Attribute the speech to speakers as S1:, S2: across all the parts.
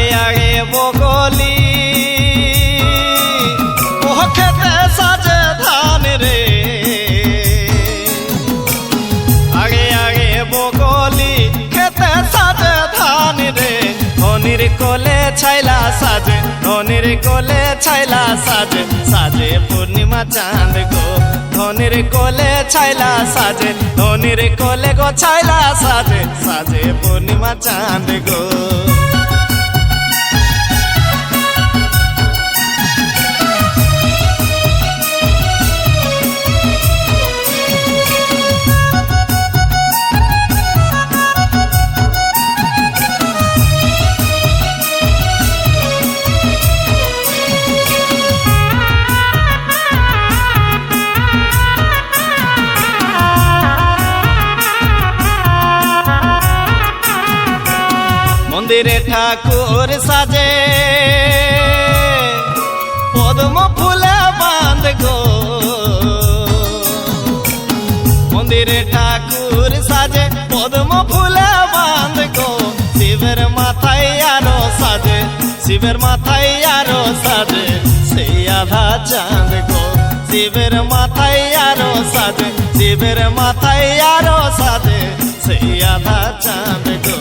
S1: আগে আগে বগলি ও খেতে সাজে ধান রে, আগে আগে বগলি খেতে সাজে ধান রে। ধনির কোলে ছাইলা সাজে, ধনির কোলে ছাইলা সাজে, সাজে পূর্ণিমা চাঁদ গো। ধনির কোলে ছাইলা সাজে, ধনির কোলে গো ছাইলা সাজে, সাজে পূর্ণিমা চাঁদ গো। মন্দিরে ঠাকুর সাজে পদ্ম ফুলে বাঁধ গো, মন্দিরে ঠাকুর সাজে পদ্ম ফুলে বাঁধ গো। শিবের মাথায় আরো সাজে, শিবের মাথায় আরো সাজে, সেই আধা চাঁদ গো। শিবের মাথায় আরো সাজে, শিবের মাথায় আরো সাজে, সেই আধা চাঁদ গো।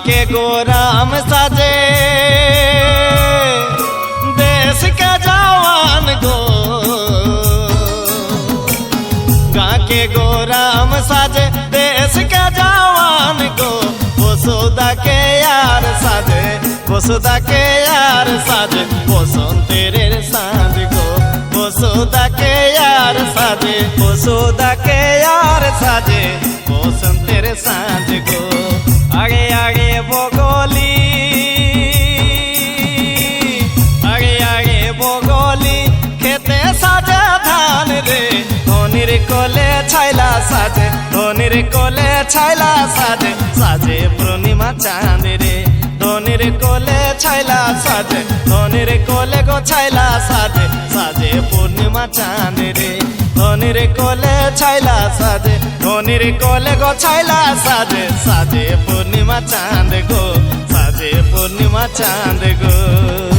S1: के गोराम साजे देश का जवान गो, गाँव के गोराम साजे देश का जवान गो। वसुदा के यार साजे, वसुदा के यार साजे, बसंतेर साँझ गो। वसुदा के यार साजे, वसुदा के यार साजे, बसंतेर साँझ गो। आगे आगे बगली, आगे आगे बगली खेते साजे धान रे। धनिर कोले छाइला साजे, धनिर कोले छाइला साजे, साजे पूर्णिमा चाँद रे। धनिर कोले छाइला साजे, धनिर कोले गो छाइला साजे, साजे पूर्णिमा चाँद रे। धनिर कोले छाइला साजे, धनिर कोले गो छाइला साजे, साजे पूर्णिमा चाँद गो, साजे पूर्णिमा चाँद गो।